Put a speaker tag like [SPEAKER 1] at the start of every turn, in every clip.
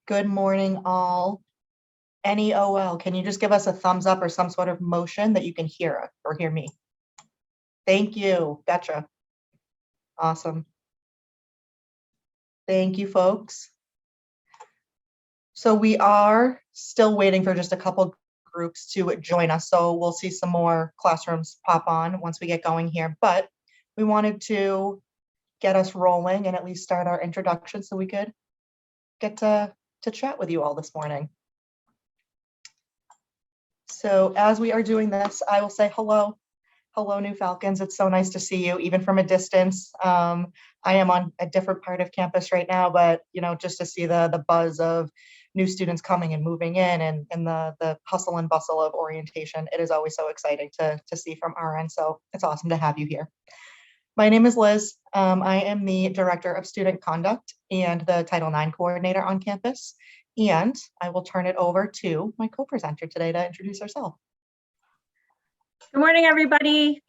[SPEAKER 1] Good morning, all. NEOL, can you just give us a thumbs up or some sort of motion that you can hear us or hear me? Thank you. Gotcha. Awesome. Thank you, folks. So we are still waiting for just a couple groups to join us. So we'll see some more classrooms pop on once we get going here. But we wanted to get us rolling and at least start our introduction so we could get to chat with you all this morning. So as we are doing this, I will say hello. Hello, New Falcons. It's so nice to see you, even from a distance. I am on a different part of campus right now, but just to see the buzz of new students coming and moving in and the hustle and bustle of orientation, it is always so exciting to see from our end. So it's awesome to have you here. My name is Liz. I am the Director of Student Conduct and the Title IX Coordinator on campus. And I will turn it over to my co-presenter today to introduce herself.
[SPEAKER 2] Good morning, everybody.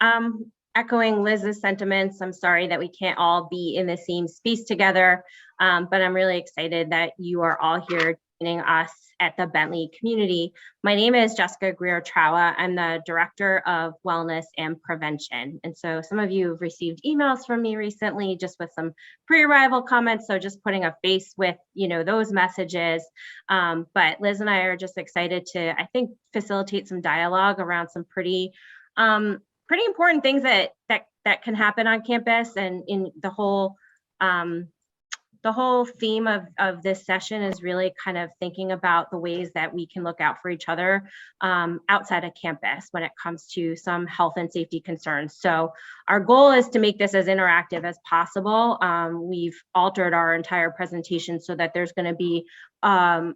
[SPEAKER 2] Echoing Liz's sentiments, I'm sorry that we can't all be in the same space together, but I'm really excited that you are all here joining us at the Bentley community. My name is Jessica Griotrawa. I'm the Director of Wellness and Prevention. And so some of you have received emails from me recently just with some pre-arrival comments. So just putting a face with, those messages. But Liz and I are just excited to, I think, facilitate some dialogue around some pretty important things that can happen on campus. And in the whole theme of this session is really kind of thinking about the ways that we can look out for each other outside of campus when it comes to some health and safety concerns. So our goal is to make this as interactive as possible. We've altered our entire presentation so that there's going to be a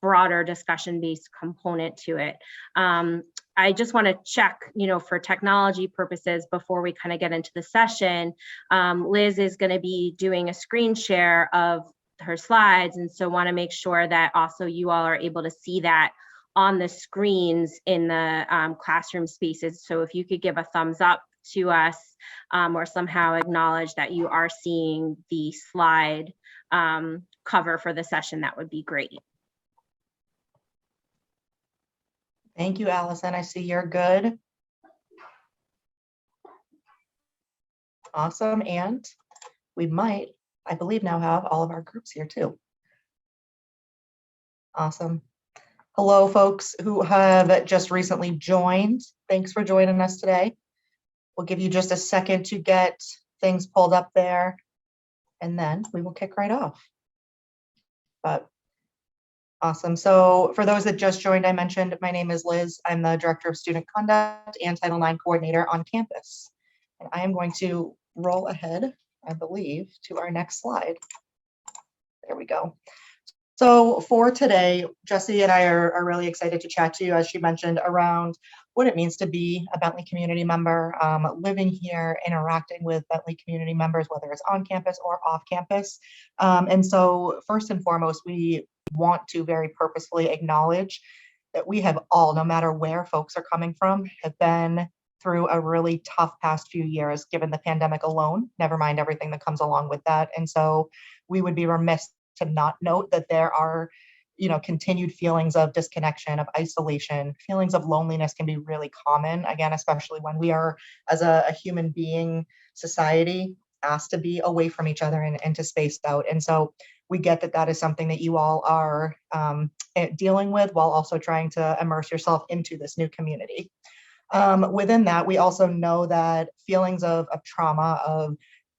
[SPEAKER 2] broader discussion-based component to it. I just want to check, for technology purposes before we kind of get into the session. Liz is going to be doing a screen share of her slides, and so want to make sure that also you all are able to see that on the screens in the classroom spaces. So if you could give a thumbs up to us or somehow acknowledge that you are seeing the slide cover for the session, that would be great.
[SPEAKER 1] Thank you, Allison. I see you're good. Awesome. And we might, I believe, now have all of our groups here too. Awesome. Hello, folks who have just recently joined. Thanks for joining us today. We'll give you just a second to get things pulled up there, and then we will kick right off. But awesome. So for those that just joined, I mentioned my name is Liz. I'm the Director of Student Conduct and Title IX Coordinator on campus. And I am going to roll ahead, I believe, to our next slide. There we go. So for today, Jessie and I are really excited to chat to you, as she mentioned, around what it means to be a Bentley community member, living here, interacting with Bentley community members, whether it's on campus or off campus. And so first and foremost, we want to very purposefully acknowledge that we have all, no matter where folks are coming from, have been through a really tough past few years, given the pandemic alone, never mind everything that comes along with that. And so we would be remiss to not note that there are, continued feelings of disconnection, of isolation, feelings of loneliness can be really common, again, especially when we are, as a human being society, asked to be away from each other and to spaced out. And so we get that that is something that you all are dealing with while also trying to immerse yourself into this new community. Within that, we also know that feelings of trauma,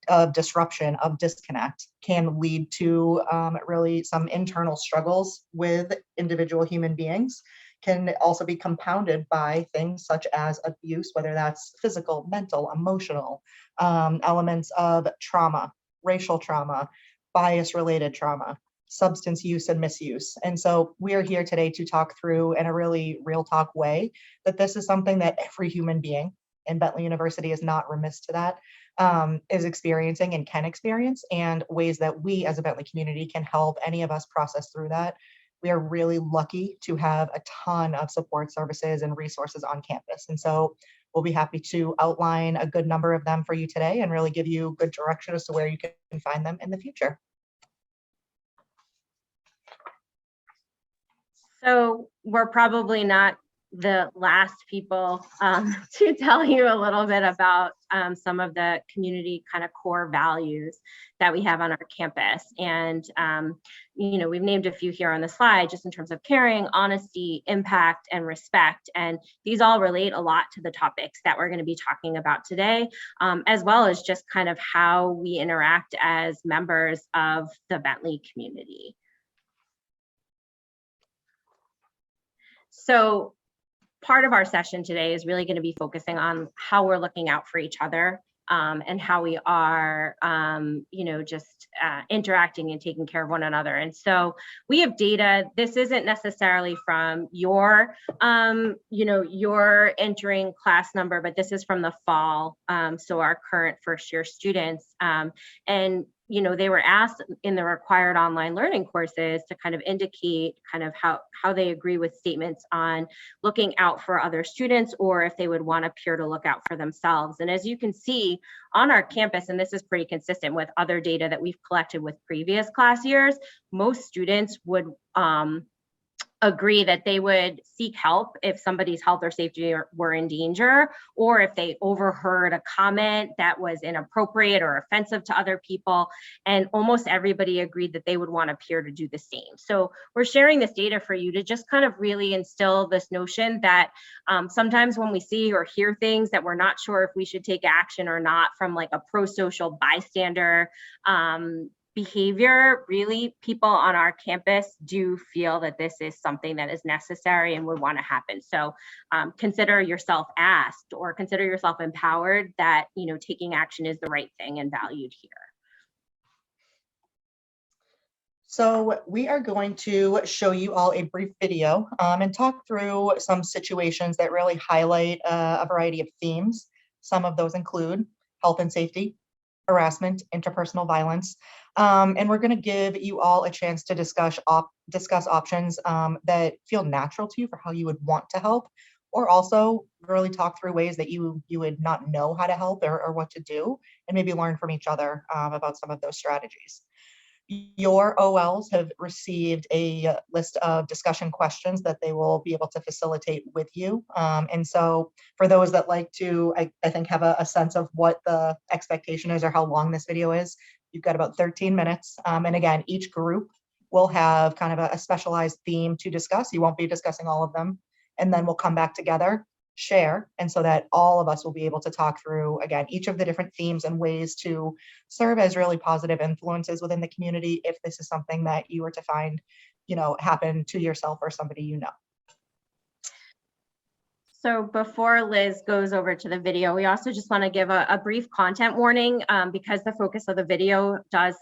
[SPEAKER 1] of disruption, of disconnect can lead to really some internal struggles with individual human beings, can also be compounded by things such as abuse, whether that's physical, mental, emotional, elements of trauma, racial trauma, bias-related trauma, substance use and misuse. And so we are here today to talk through in a really real talk way that this is something that every human being, and Bentley University is not remiss to that, is experiencing and can experience, and ways that we as a Bentley community can help any of us process through that. We are really lucky to have a ton of support services and resources on campus. And so we'll be happy to outline a good number of them for you today and really give you good direction as to where you can find them in the future.
[SPEAKER 2] So we're probably not the last people to tell you a little bit about some of the community kind of core values that we have on our campus. And, we've named a few here on the slide just in terms of caring, honesty, impact, and respect. And these all relate a lot to the topics that we're going to be talking about today, as well as just kind of how we interact as members of the Bentley community. So part of our session today is really going to be focusing on how we're looking out for each other and how we are, just interacting and taking care of one another. And so we have data. This isn't necessarily from your entering class number, but this is from the fall. So our current first year students, and they were asked in the required online learning courses to kind of indicate kind of how they agree with statements on looking out for other students, or if they would want a peer to look out for themselves. And as you can see on our campus, and this is pretty consistent with other data that we've collected with previous class years, most students would agree that they would seek help if somebody's health or safety were in danger, or if they overheard a comment that was inappropriate or offensive to other people. And almost everybody agreed that they would want a peer to do the same. So we're sharing this data for you to just kind of really instill this notion that sometimes when we see or hear things that we're not sure if we should take action or not from like a pro-social bystander behavior, really people on our campus do feel that this is something that is necessary and would want to happen. So consider yourself asked, or consider yourself empowered that taking action is the right thing and valued here.
[SPEAKER 1] So we are going to show you all a brief video and talk through some situations that really highlight a variety of themes. Some of those include health and safety, harassment, interpersonal violence, and we're going to give you all a chance to discuss options that feel natural to you for how you would want to help, or also really talk through ways that you would not know how to help or what to do, and maybe learn from each other about some of those strategies. Your OLs have received a list of discussion questions that they will be able to facilitate with you. And so for those that like to, I think, have a sense of what the expectation is or how long this video is, you've got about 13 minutes. And again, each group will have kind of a specialized theme to discuss. You won't be discussing all of them. And then we'll come back together, share, and so that all of us will be able to talk through, again, each of the different themes and ways to serve as really positive influences within the community if this is something that you were to find, happen to yourself or somebody you know.
[SPEAKER 2] So before Liz goes over to the video, we also just want to give a brief content warning because the focus of the video does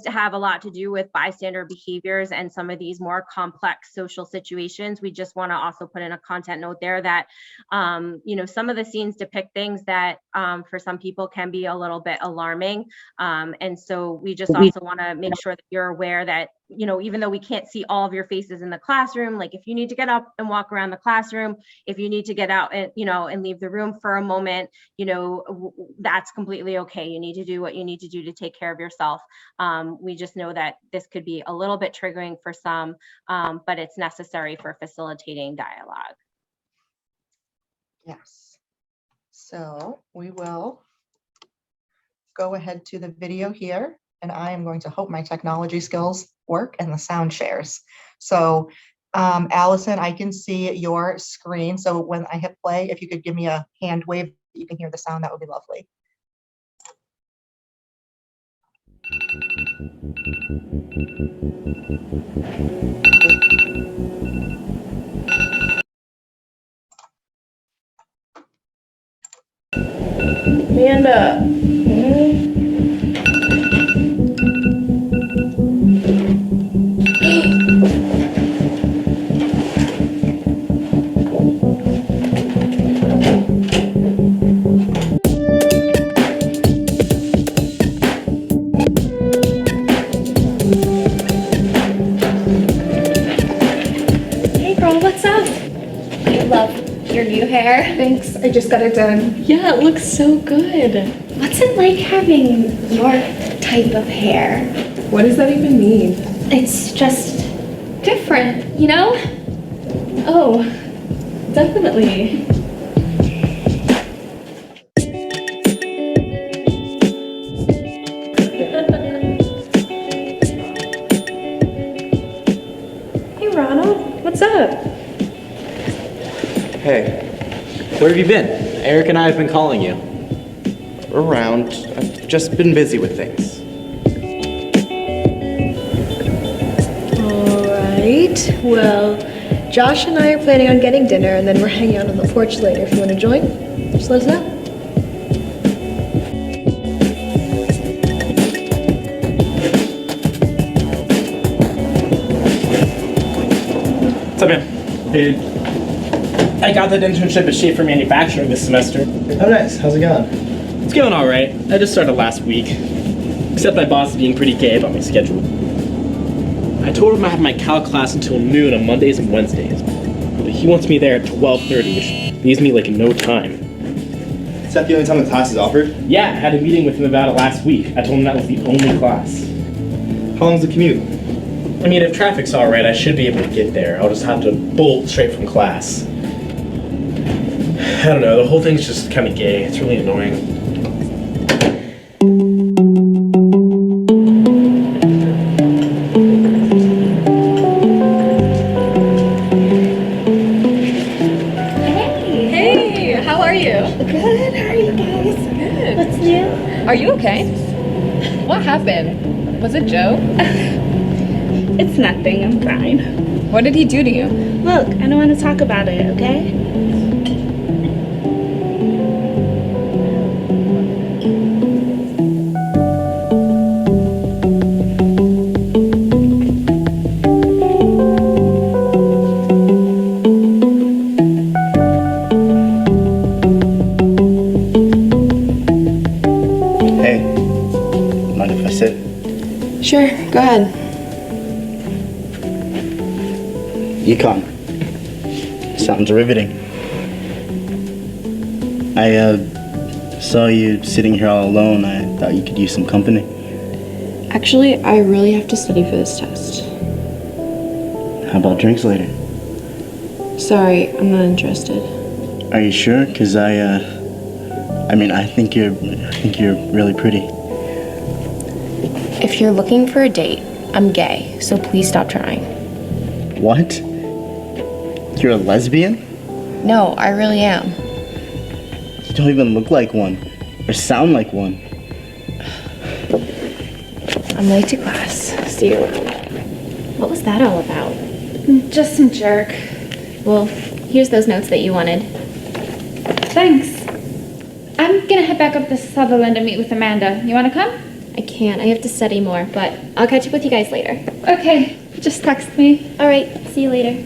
[SPEAKER 2] have a lot to do with bystander behaviors and some of these more complex social situations. We just want to also put in a content note there that, some of the scenes depict things that for some people can be a little bit alarming. And so we just also want to make sure that you're aware that, even though we can't see all of your faces in the classroom, like if you need to get up and walk around the classroom, if you need to get out and, and leave the room for a moment, that's completely okay. You need to do what you need to do to take care of yourself. We just know that this could be a little bit triggering for some, but it's necessary for facilitating dialogue.
[SPEAKER 1] Yes. So we will go ahead to the video here, and I am going to hope my technology skills work and the sound shares. So Allison, I can see your screen. So when I hit play, if you could give me a hand wave, you can hear the sound, that would be lovely.
[SPEAKER 3] Amanda.
[SPEAKER 4] Hey girl, what's up? I love your new hair.
[SPEAKER 3] Thanks, I just got it done.
[SPEAKER 4] Yeah, it looks so good. What's it like having your type of hair?
[SPEAKER 3] What does that even mean?
[SPEAKER 4] It's just different, you know? Oh, definitely. Hey, Ronald, what's up?
[SPEAKER 5] Hey, where have you been? Eric and I have been calling you.
[SPEAKER 6] Around. I've just been busy with things.
[SPEAKER 3] Alright, well, Josh and I are planning on getting dinner and then we're hanging out on the porch later. If you want to join, just let us know.
[SPEAKER 7] What's up, man? Dude, I got that internship at Schaefer Manufacturing this semester.
[SPEAKER 5] Oh, nice. How's it going?
[SPEAKER 7] It's going all right. I just started last week. Except my boss is being pretty gay about my schedule. I told him I have my calc class until noon on Mondays and Wednesdays. But he wants me there at 12:30, which leaves me like no time.
[SPEAKER 5] Is that the only time the class is offered?
[SPEAKER 7] Yeah, I had a meeting with him about it last week. I told him that was the only class.
[SPEAKER 5] How long's the commute?
[SPEAKER 7] I mean, if traffic's all right, I should be able to get there. I'll just have to bolt straight from class. I don't know, the whole thing's just kind of gay. It's really annoying.
[SPEAKER 4] Hey, how are you?
[SPEAKER 3] Good, how are you guys?
[SPEAKER 4] Good.
[SPEAKER 3] What's new?
[SPEAKER 4] Are you okay? What happened? Was it Joe?
[SPEAKER 8] It's nothing, I'm fine.
[SPEAKER 4] What did he do to you?
[SPEAKER 8] Look, I don't want to talk about it, okay?
[SPEAKER 5] Hey, mind if I sit?
[SPEAKER 3] Sure, go ahead.
[SPEAKER 5] Econ. Sounds riveting. I saw you sitting here all alone. I thought you could use some company.
[SPEAKER 9] Actually, I really have to study for this test.
[SPEAKER 5] How about drinks later?
[SPEAKER 9] Sorry, I'm not interested.
[SPEAKER 5] Are you sure? 'Cause I think you're really pretty.
[SPEAKER 9] If you're looking for a date, I'm gay, so please stop trying.
[SPEAKER 5] What? You're a lesbian?
[SPEAKER 9] No, I really am.
[SPEAKER 5] You don't even look like one, or sound like one.
[SPEAKER 9] I'm late to class. See you around.
[SPEAKER 4] What was that all about?
[SPEAKER 3] Just some jerk.
[SPEAKER 4] Well, here's those notes that you wanted.
[SPEAKER 10] Thanks. I'm gonna head back up to Sutherland and meet with Amanda. You wanna come?
[SPEAKER 4] I can't. I have to study more, but I'll catch up with you guys later.
[SPEAKER 10] Okay, just text me.
[SPEAKER 4] All right. See you later.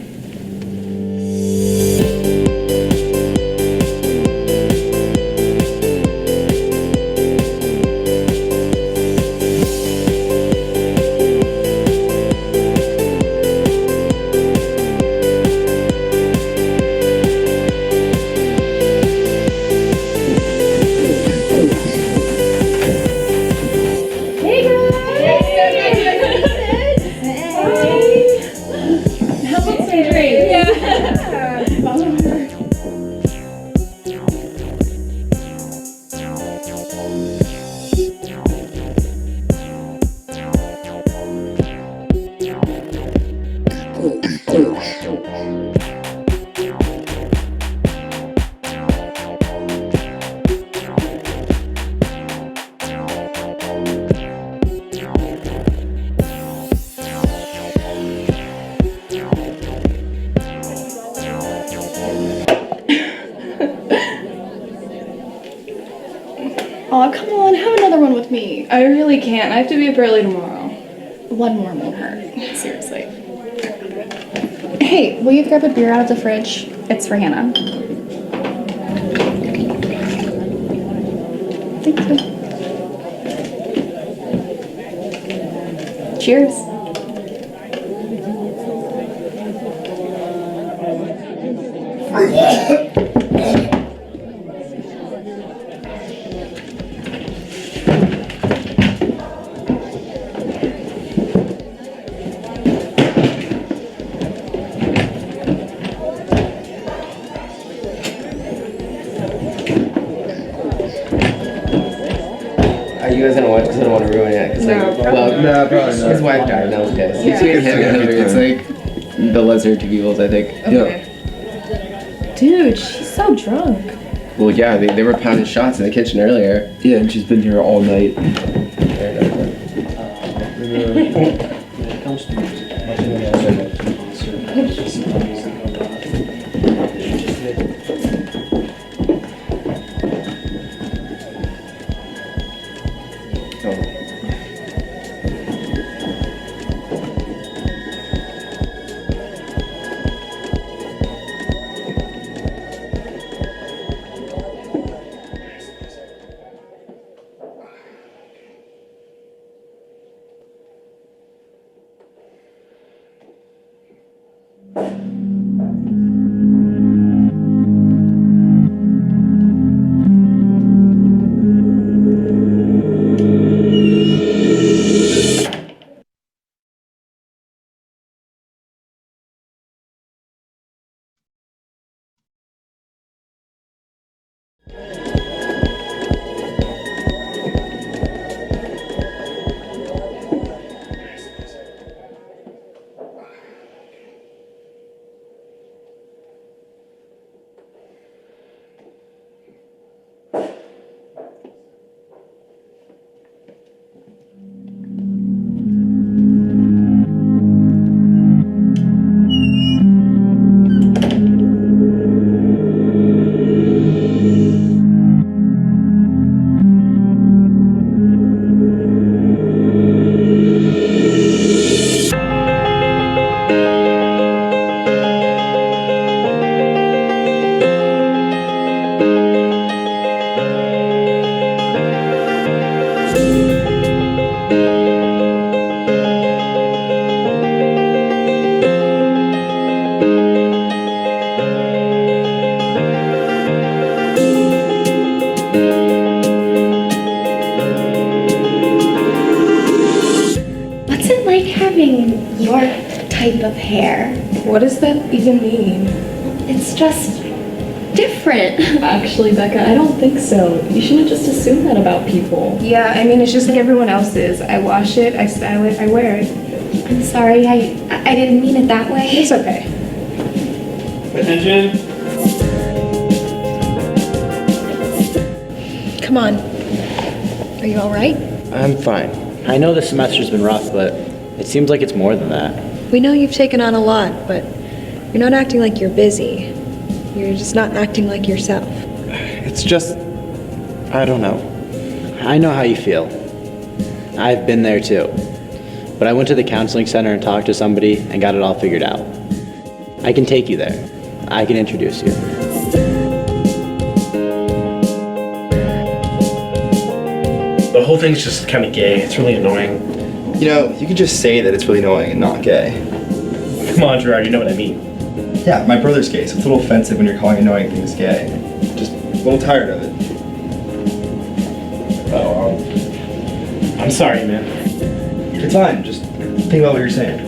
[SPEAKER 3] Aw, come on, have another one with me. I really can't. I have to be up early tomorrow. One more won't hurt. Seriously. Hey, will you grab a beer out of the fridge? It's for Hannah. Thank you. Cheers.
[SPEAKER 11] guys didn't watch because I don't want to ruin it.
[SPEAKER 3] No, probably
[SPEAKER 11] no, probably not. His wife died, no, okay.
[SPEAKER 3] Yeah.
[SPEAKER 11] Between him and her, it's like the lesser of two evils, I think.
[SPEAKER 3] Okay. Dude, she's so drunk.
[SPEAKER 11] Well, yeah, they were pounding shots in the kitchen earlier.
[SPEAKER 12] Yeah, and she's been here all night.
[SPEAKER 4] Your type of hair.
[SPEAKER 3] What does that even mean?
[SPEAKER 4] It's just different.
[SPEAKER 3] Actually, Becca, I don't think so. You shouldn't just assume that about people. Yeah, I mean, it's just like everyone else's. I wash it, I style it, I wear it.
[SPEAKER 4] I'm sorry, I didn't mean it that way.
[SPEAKER 3] It's okay.
[SPEAKER 7] Attention.
[SPEAKER 13] Come on. Are you all right?
[SPEAKER 11] I'm fine.
[SPEAKER 5] I know this semester's been rough, but it seems like it's more than that.
[SPEAKER 13] We know you've taken on a lot, but you're not acting like you're busy. You're just not acting like yourself.
[SPEAKER 11] It's just, I don't know.
[SPEAKER 5] I know how you feel. I've been there too. But I went to the counseling center and talked to somebody and got it all figured out. I can take you there. I can introduce you.
[SPEAKER 7] The whole thing's just kind of gay. It's really annoying.
[SPEAKER 6] You know, you could just say that it's really annoying and not gay.
[SPEAKER 7] Come on, Gerard, you know what I mean.
[SPEAKER 6] Yeah, my brother's gay, so it's a little offensive when you're calling annoying things gay. Just a little tired of it.
[SPEAKER 7] Oh, I'm sorry, man.
[SPEAKER 6] It's fine, just think about what you're saying.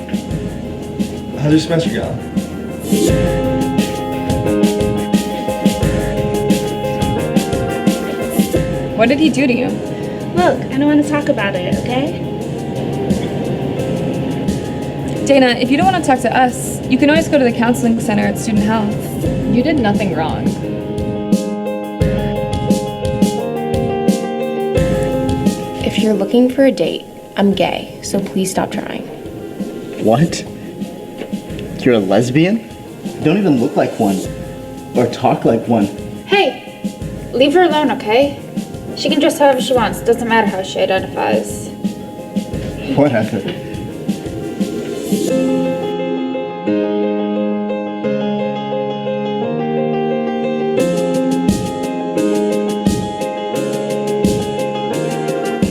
[SPEAKER 6] How's your semester going?
[SPEAKER 3] What did he do to you?
[SPEAKER 8] Look, I don't want to talk about it, okay?
[SPEAKER 3] Dana, if you don't want to talk to us, you can always go to the counseling center at Student Health. You did nothing wrong.
[SPEAKER 4] If you're looking for a date, I'm gay, so please stop trying.
[SPEAKER 5] What? You're a lesbian? You don't even look like one. Or talk like one.
[SPEAKER 10] Hey, leave her alone, okay? She can dress however she wants. Doesn't matter how she identifies.
[SPEAKER 5] Whatever.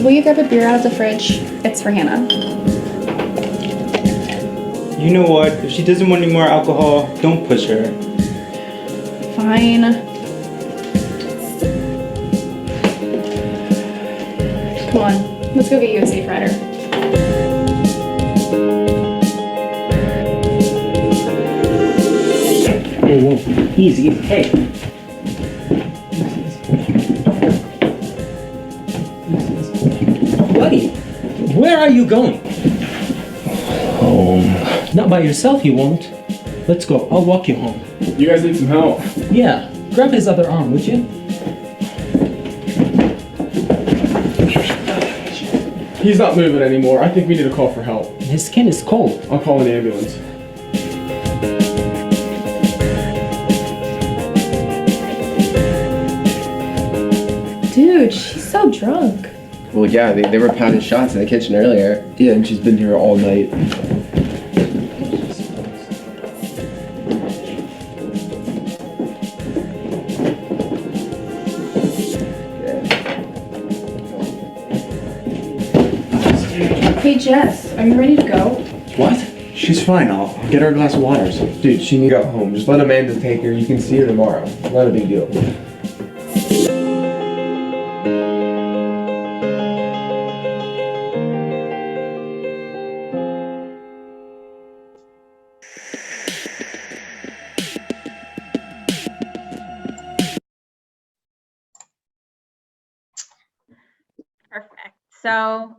[SPEAKER 3] Will you grab a beer out of the fridge? It's for Hannah.
[SPEAKER 14] You know what? If she doesn't want any more alcohol, don't push her.
[SPEAKER 3] Fine. Come on, let's go get you a safe rider.
[SPEAKER 7] Whoa, easy. Hey.
[SPEAKER 15] Where are you going?
[SPEAKER 12] Home.
[SPEAKER 15] Not by yourself, you won't. Let's go. I'll walk you home.
[SPEAKER 12] You guys need some help.
[SPEAKER 15] Yeah. Grab his other arm, would you?
[SPEAKER 12] He's not moving anymore. I think we need to call for help.
[SPEAKER 15] His skin is cold.
[SPEAKER 12] I'll call an ambulance.
[SPEAKER 3] Dude, she's so drunk.
[SPEAKER 11] Well, yeah, they were pounding shots in the kitchen earlier.
[SPEAKER 12] Yeah, and she's been here all night.
[SPEAKER 3] Hey Jess, are you ready to go?
[SPEAKER 12] What? She's fine. I'll get her a glass of water. Dude, she needs to go home. Just let Amanda take her. You can see her tomorrow. Not a big deal.
[SPEAKER 2] Perfect. So,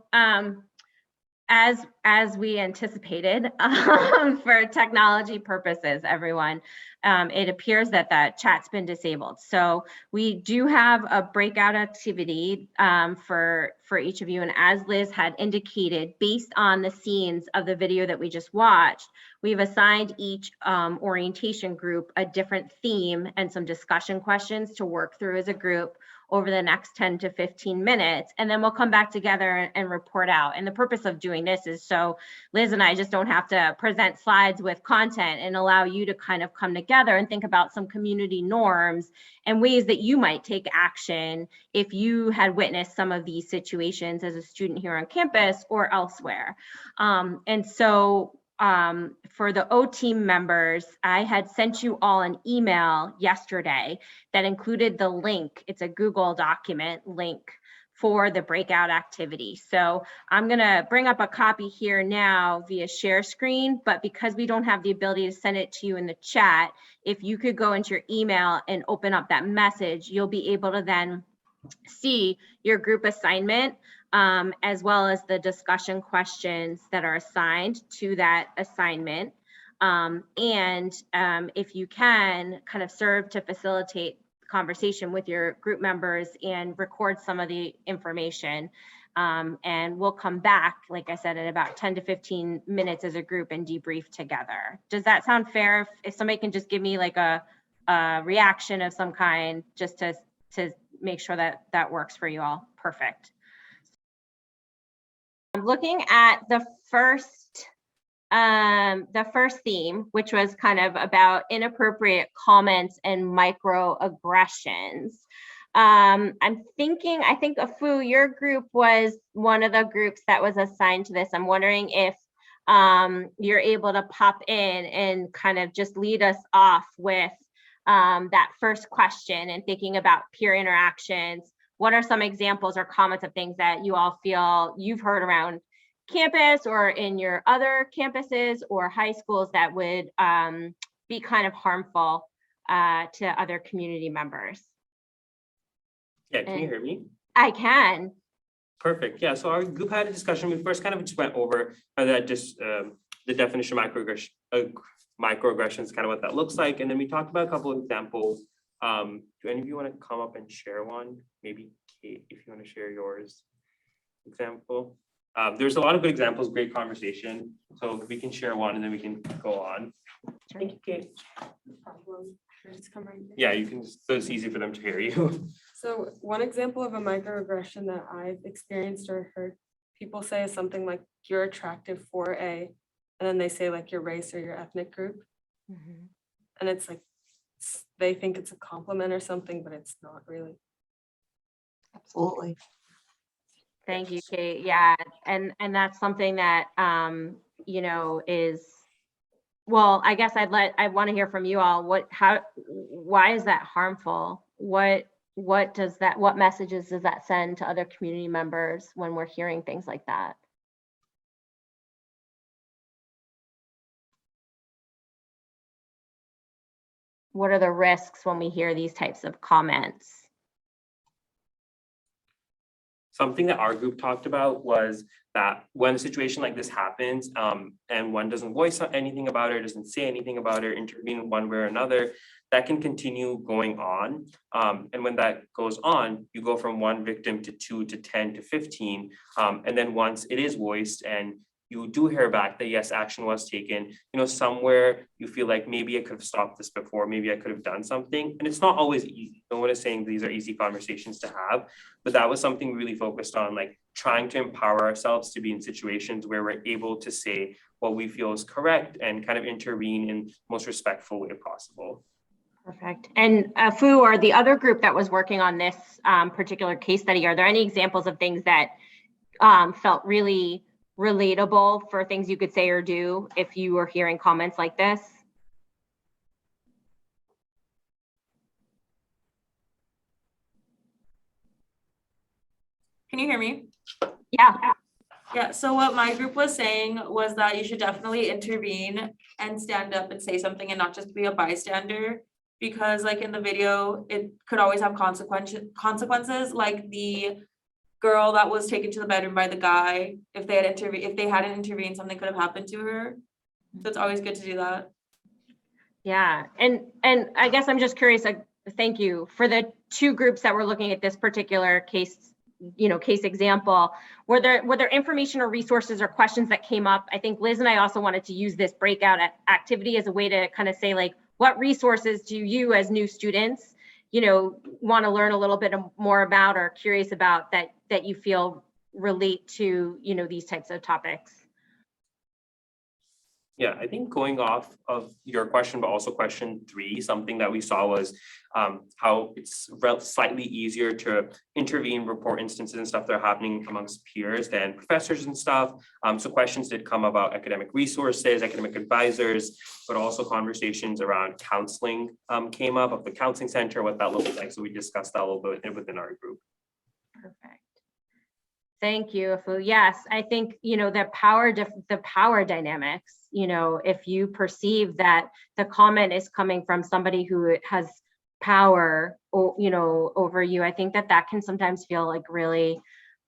[SPEAKER 2] as we anticipated, for technology purposes, everyone, it appears that the chat's been disabled. So we do have a breakout activity for each of you. And as Liz had indicated, based on the scenes of the video that we just watched, we've assigned each orientation group a different theme and some discussion questions to work through as a group over the next 10 to 15 minutes, and then we'll come back together and report out. And the purpose of doing this is so Liz and I just don't have to present slides with content and allow you to kind of come together and think about some community norms and ways that you might take action if you had witnessed some of these situations as a student here on campus or elsewhere. And so for the O team members, I had sent you all an email yesterday that included the link. It's a Google document link for the breakout activity. So I'm gonna bring up a copy here now via share screen, but because we don't have the ability to send it to you in the chat, if you could go into your email and open up that message, you'll be able to then see your group assignment as well as the discussion questions that are assigned to that assignment. If you can kind of serve to facilitate conversation with your group members and record some of the information. And we'll come back, like I said, in about 10 to 15 minutes as a group and debrief together. Does that sound fair? If somebody can just give me like a reaction of some kind, just to make sure that that works for you all. Perfect. I'm looking at the first theme, which was kind of about inappropriate comments and microaggressions. I think Afu, your group was one of the groups that was assigned to this. I'm wondering if you're able to pop in and kind of just lead us off with that first question and thinking about peer interactions. What are some examples or comments of things that you all feel you've heard around campus or in your other campuses or high schools that would be kind of harmful to other community members?
[SPEAKER 16] Yeah, can you hear me?
[SPEAKER 2] I can.
[SPEAKER 16] Perfect. Yeah, so our group had a discussion. We first kind of just went over that the definition of microaggression is kind of what that looks like. And then we talked about a couple of examples. Do any of you want to come up and share one? Maybe Kate, if you want to share yours example. There's a lot of good examples, great conversation. So we can share one and then we can go on. Thank you, Kate. Yeah, you can, so it's easy for them to hear you.
[SPEAKER 17] So one example of a microaggression that I've experienced or heard people say is something like, you're attractive for a, and then they say like your race or your ethnic group.
[SPEAKER 2] Mm-hmm.
[SPEAKER 17] And it's like, they think it's a compliment or something, but it's not really.
[SPEAKER 1] Absolutely.
[SPEAKER 2] Thank you, Kate. Yeah, and that's something that you know is, well, I guess I want to hear from you all. Why is that harmful? What messages does that send to other community members when we're hearing things like that? What are the risks when we hear these types of comments?
[SPEAKER 16] something that our group talked about was that when a situation like this happens, and one doesn't voice anything about it, doesn't say anything about it, intervene one way or another, that can continue going on. And when that goes on, you go from one victim to 2 to 10 to 15. And then once it is voiced and you do hear back that yes, action was taken, somewhere you feel like maybe I could have stopped this before, maybe I could have done something. And it's not always easy. No one is saying these are easy conversations to have, but that was something we really focused on, like trying to empower ourselves to be in situations where we're able to say what we feel is correct and kind of intervene in the most respectful way possible.
[SPEAKER 2] Perfect. And Fu, or the other group that was working on this particular case study, are there any examples of things that felt really relatable for things you could say or do if you were hearing comments like this?
[SPEAKER 17] Can you hear me?
[SPEAKER 2] Yeah.
[SPEAKER 17] Yeah, so what my group was saying was that you should definitely intervene and stand up and say something and not just be a bystander. Because like in the video, it could always have consequences, like the girl that was taken to the bedroom by the guy. If they hadn't intervened, something could have happened to her. So it's always good to do that.
[SPEAKER 2] Yeah, and I guess I'm just curious, like, thank you for the two groups that were looking at this particular case, case example. Were there information or resources or questions that came up? I think Liz and I also wanted to use this breakout activity as a way to kind of say, like, what resources do you as new students, want to learn a little bit more about or curious about that you feel relate to, these types of topics?
[SPEAKER 16] Yeah, I think going off of your question, but also question 3, something that we saw was how it's slightly easier to intervene, report instances and stuff that are happening amongst peers than professors and stuff. So questions did come about academic resources, academic advisors, but also conversations around counseling came up, of the counseling center, what that looks like. So we discussed that a little bit within our group.
[SPEAKER 2] Perfect. Thank you, Fu. Yes, I think, the power dynamics, if you perceive that the comment is coming from somebody who has power, over you, I think that can sometimes feel like really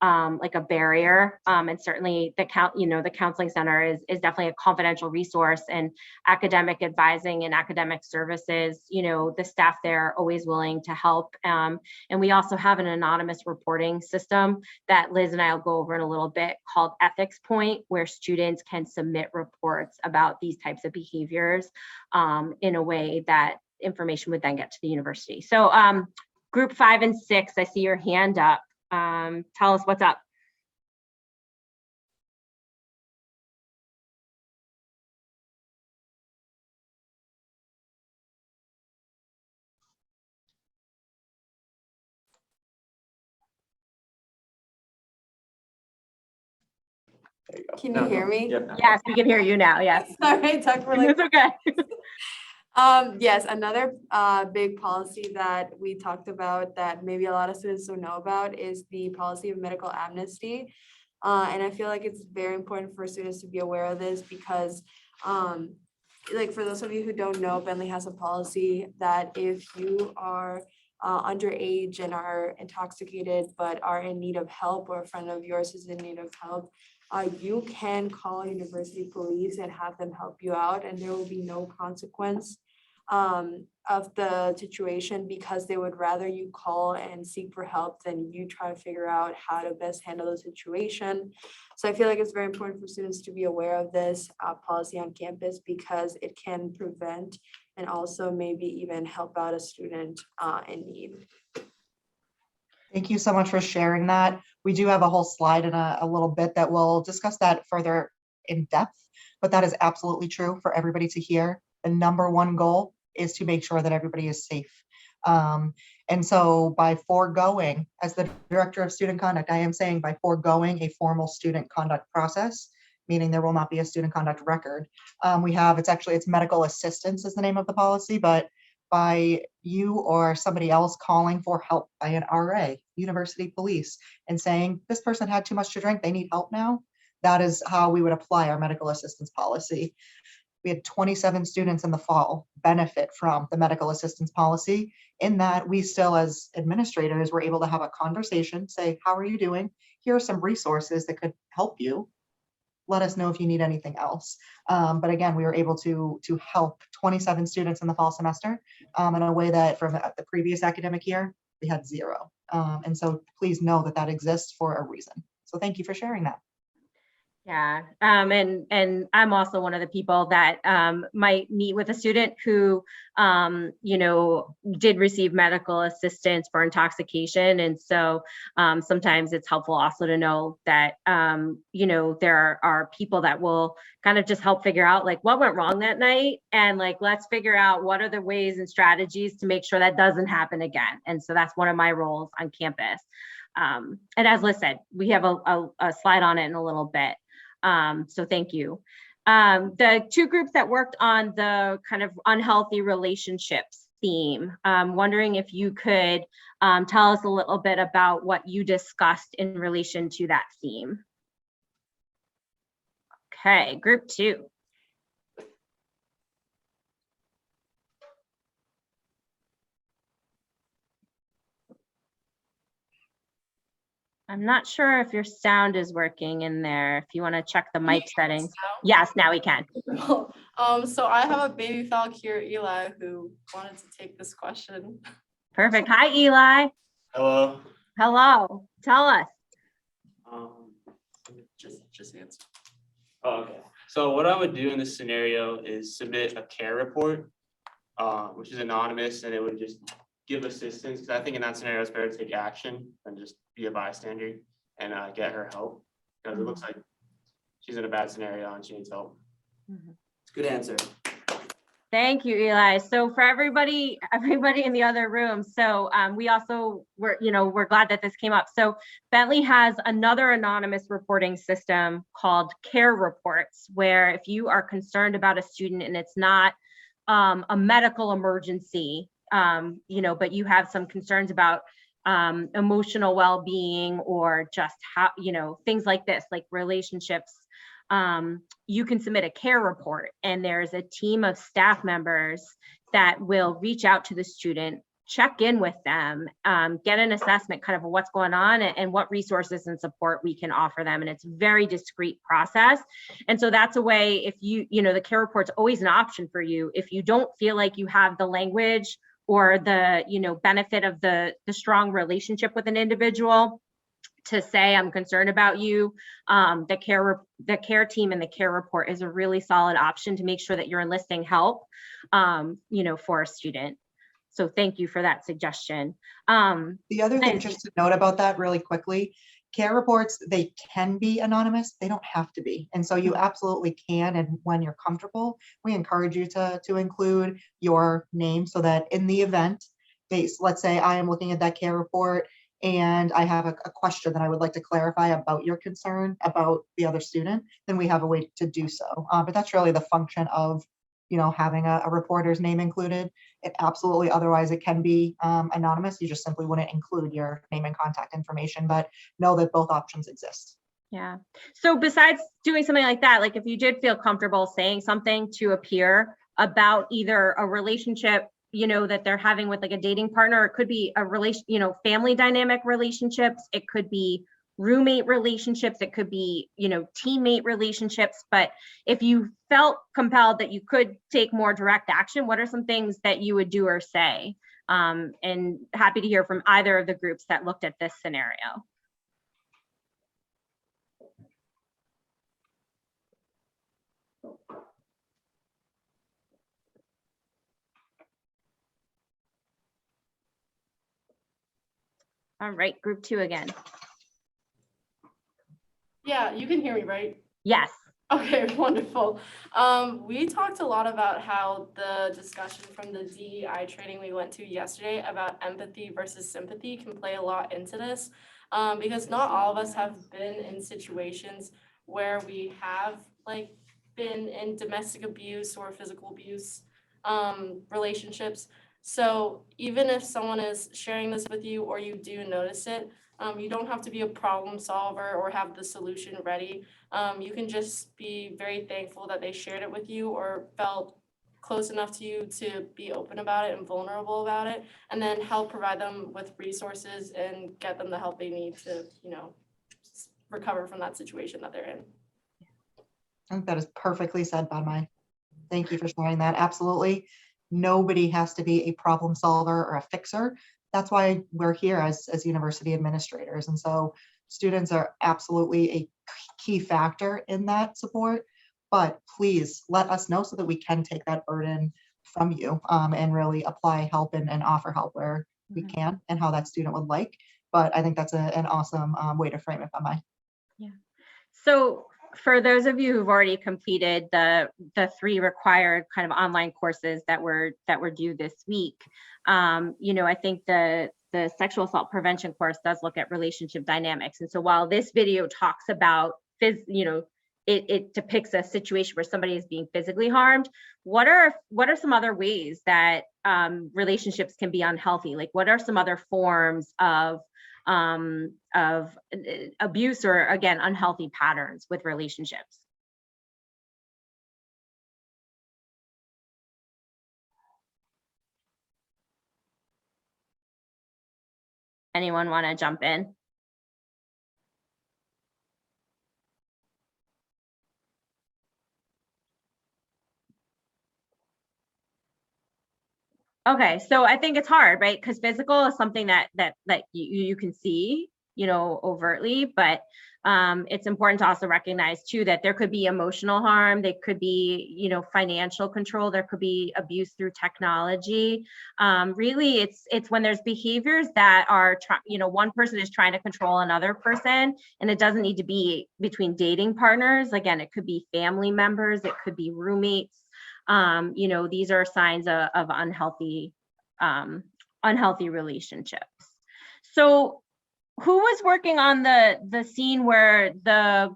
[SPEAKER 2] like a barrier. And certainly the counseling center is definitely a confidential resource, and academic advising and academic services, the staff there are always willing to help. And we also have an anonymous reporting system that Liz and I will go over in a little bit, called Ethics Point, where students can submit reports about these types of behaviors in a way that information would then get to the university. So group 5 and 6, I see your hand up. Tell us what's up.
[SPEAKER 17] Can you hear me?
[SPEAKER 2] Yes, we can hear you now. Yes.
[SPEAKER 17] Sorry, talk for like.
[SPEAKER 2] It's okay.
[SPEAKER 17] Yes, another big policy that we talked about that maybe a lot of students don't know about is the policy of medical amnesty. And I feel like it's very important for students to be aware of this because, like for those of you who don't know, Bentley has a policy that if you are underage and are intoxicated but are in need of help, or a friend of yours is in need of help, you can call university police and have them help you out, and there will be no consequence of the situation, because they would rather you call and seek for help than you try to figure out how to best handle the situation. So I feel like it's very important for students to be aware of this policy on campus, because it can prevent and also maybe even help out a student in need.
[SPEAKER 1] Thank you so much for sharing that. We do have a whole slide in a little bit that will discuss that further in depth, but that is absolutely true for everybody to hear. The number one goal is to make sure that everybody is safe. And so by foregoing, as the director of student conduct, I am saying by foregoing a formal student conduct process, meaning there will not be a student conduct record. It's medical assistance is the name of the policy, but by you or somebody else calling for help by an RA, university police, and saying this person had too much to drink, they need help now, that is how we would apply our medical assistance policy. We had 27 students in the fall benefit from the medical assistance policy, in that we still, as administrators, were able to have a conversation, say, how are you doing? Here are some resources that could help you. Let us know if you need anything else. But again, we were able to help 27 students in the fall semester in a way that from the previous academic year, we had 0. And so please know that that exists for a reason. So thank you for sharing that.
[SPEAKER 2] Yeah, and I'm also one of the people that might meet with a student who, you know, did receive medical assistance for intoxication. And so sometimes it's helpful also to know that, you know, there are people that will kind of just help figure out like what went wrong that night. And like, let's figure out what are the ways and strategies to make sure that doesn't happen again. And so that's one of my roles on campus. And as Liz said, we have a slide on it in a little bit. So thank you. The 2 groups that worked on the kind of unhealthy relationships theme, wondering if you could tell us a little bit about what you discussed in relation to that theme. Okay, group 2. I'm not sure if your sound is working in there. If you want to check the mic settings. Yes, now we can.
[SPEAKER 17] So I have a baby falcon here, Eli, who wanted to take this question.
[SPEAKER 2] Perfect. Hi, Eli.
[SPEAKER 18] Hello.
[SPEAKER 2] Hello. Tell us.
[SPEAKER 18] Just answer. Oh, okay. So what I would do in this scenario is submit a care report, which is anonymous, and it would just give assistance. Because I think in that scenario, it's better to take action than just be a bystander and get her help. Because it looks like she's in a bad scenario and she needs help. It's a good answer.
[SPEAKER 2] Thank you, Eli. So for everybody in the other room, so we also we're glad that this came up. So Bentley has another anonymous reporting system called Care Reports, where if you are concerned about a student and it's not a medical emergency, but you have some concerns about emotional well-being or just how, things like this, like relationships, you can submit a care report, and there's a team of staff members that will reach out to the student, check in with them, get an assessment kind of what's going on and what resources and support we can offer them. And it's a very discreet process. And so that's a way, if the care report's always an option for you. If you don't feel like you have the language or the, benefit of the strong relationship with an individual to say, I'm concerned about you, the care team and the care report is a really solid option to make sure that you're enlisting help, for a student. So thank you for that suggestion.
[SPEAKER 1] The other thing just to note about that really quickly, care reports, they can be anonymous, they don't have to be. And so you absolutely can, and when you're comfortable, we encourage you to include your name so that in the event, let's say I am looking at that care report and I have a question that I would like to clarify about your concern about the other student, then we have a way to do so. But that's really the function of, having a reporter's name included. It absolutely, otherwise it can be anonymous. You just simply wouldn't include your name and contact information, but know that both options exist.
[SPEAKER 2] Yeah. So besides doing something like that, like if you did feel comfortable saying something to a peer about either a relationship, that they're having with like a dating partner, it could be a relation, family dynamic relationships, it could be roommate relationships, it could be, teammate relationships. But if you felt compelled that you could take more direct action, what are some things that you would do or say? And happy to hear from either of the groups that looked at this scenario. All right, group 2 again.
[SPEAKER 17] Yeah, you can hear me, right?
[SPEAKER 2] Yes.
[SPEAKER 17] Okay, wonderful. We talked a lot about how the discussion from the DEI training we went to yesterday about empathy versus sympathy can play a lot into this, because not all of us have been in situations where we have been in domestic abuse or physical abuse relationships.
[SPEAKER 19] So even if someone is sharing this with you or you do notice it, you don't have to be a problem solver or have the solution ready. You can just be very thankful that they shared it with you or felt close enough to you to be open about it and vulnerable about it, and then help provide them with resources and get them the help they need to, recover from that situation that they're in.
[SPEAKER 1] I think that is perfectly said by Mai. Thank you for sharing that. Absolutely. Nobody has to be a problem solver or a fixer. That's why we're here as university administrators. And so students are absolutely a key factor in that support. But please let us know so that we can take that burden from you and really apply help and offer help where we can and how that student would like. But I think that's an awesome way to frame it, Mai.
[SPEAKER 2] Yeah. So for those of you who've already completed the 3 required kind of online courses that were due this week, I think the sexual assault prevention course does look at relationship dynamics. And so while this video talks about it depicts a situation where somebody is being physically harmed, what are some other ways that relationships can be unhealthy? Like, what are some other forms of abuse or, again, unhealthy patterns with relationships? Anyone want to jump in? Okay, so I think it's hard, right? Because physical is something that you can see, overtly, but it's important to also recognize too that there could be emotional harm, there could be, financial control, there could be abuse through technology. Really, it's when there's behaviors that are, one person is trying to control another person, and it doesn't need to be between dating partners. Again, it could be family members, it could be roommates. These are signs of unhealthy relationships. So who was working on the scene where the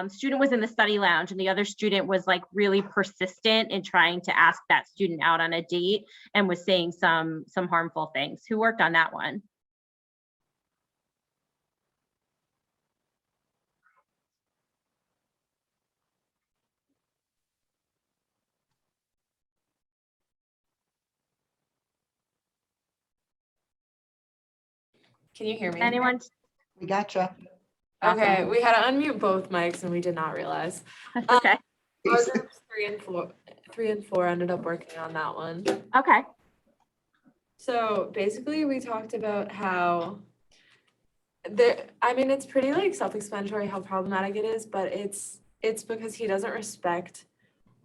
[SPEAKER 2] student was in the study lounge and the other student was like really persistent in trying to ask that student out on a date and was saying some harmful things? Who worked on that one?
[SPEAKER 17] Can you hear me?
[SPEAKER 2] Anyone?
[SPEAKER 1] We gotcha.
[SPEAKER 17] Okay, we had to unmute both mics and we did not realize.
[SPEAKER 2] Okay.
[SPEAKER 17] Our groups 3 and 4 ended up working on that one.
[SPEAKER 2] Okay.
[SPEAKER 17] So basically we talked about how it's pretty like self-explanatory how problematic it is, but it's because he doesn't respect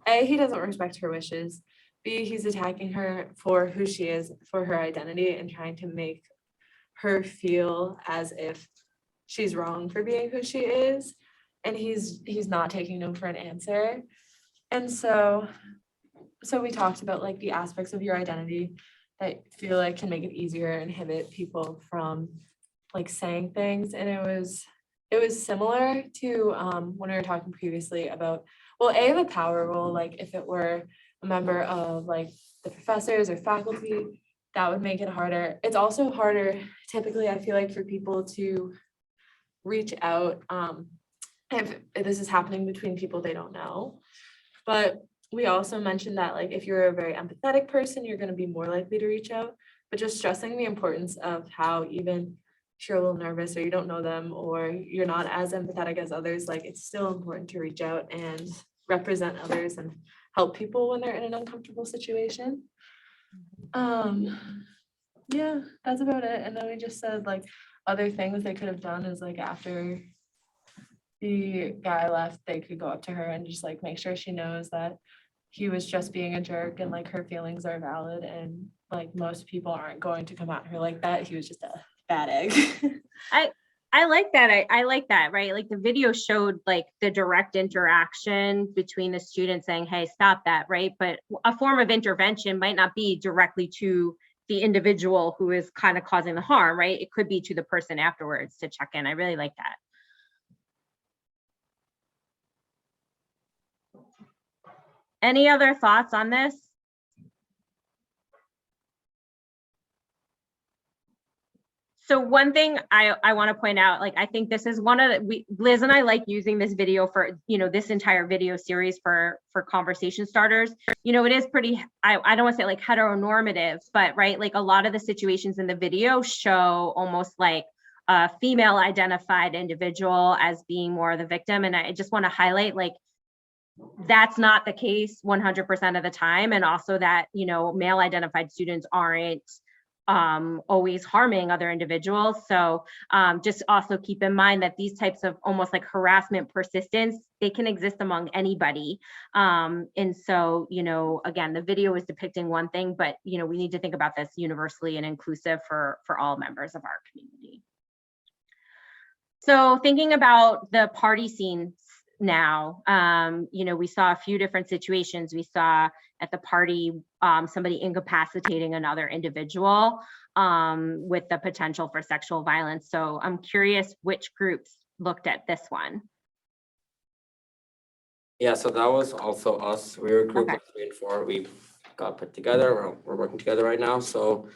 [SPEAKER 17] her wishes. B, he's attacking her for who she is, for her identity, and trying to make her feel as if she's wrong for being who she is, and he's not taking no for an answer. And so we talked about like the aspects of your identity that feel like can make it easier and inhibit people from like saying things. And it was similar to when we were talking previously about, well, the power role, like if it were a member of like the professors or faculty, that would make it harder. It's also harder typically, I feel like, for people to reach out if this is happening between people they don't know. But we also mentioned that like if you're a very empathetic person, you're going to be more likely to reach out, but just stressing the importance of how even if you're a little nervous or you don't know them or you're not as empathetic as others, like it's still important to reach out and represent others and help people when they're in an uncomfortable situation. Yeah, that's about it. And then we just said like other things they could have done is like after the guy left, they could go up to her and just like make sure she knows that he was just being a jerk and like her feelings are valid and like most people aren't going to come at her like that. He was just a bad egg.
[SPEAKER 2] I like that. I like that, right? Like the video showed like the direct interaction between the student saying, hey, stop that, right? But a form of intervention might not be directly to the individual who is kind of causing the harm, right? It could be to the person afterwards to check in. I really like that. Any other thoughts on this? So one thing I want to point out, like, I think this is one of Liz and I like using this video for, this entire video series for conversation starters. It is pretty, I don't want to say like heteronormative, but right, like a lot of the situations in the video show almost like a female identified individual as being more the victim. And I just want to highlight, like, that's not the case 100% of the time. And also that, male identified students aren't always harming other individuals. So just also keep in mind that these types of almost like harassment persistence, they can exist among anybody. And so, again, the video is depicting one thing, but, we need to think about this universally and inclusive for all members of our community. So thinking about the party scene now, we saw a few different situations. We saw at the party somebody incapacitating another individual with the potential for sexual violence. So I'm curious which groups looked at this one.
[SPEAKER 20] Yeah, so that was also us. We were a group of 3 and 4. We got put together. We're working together right now. So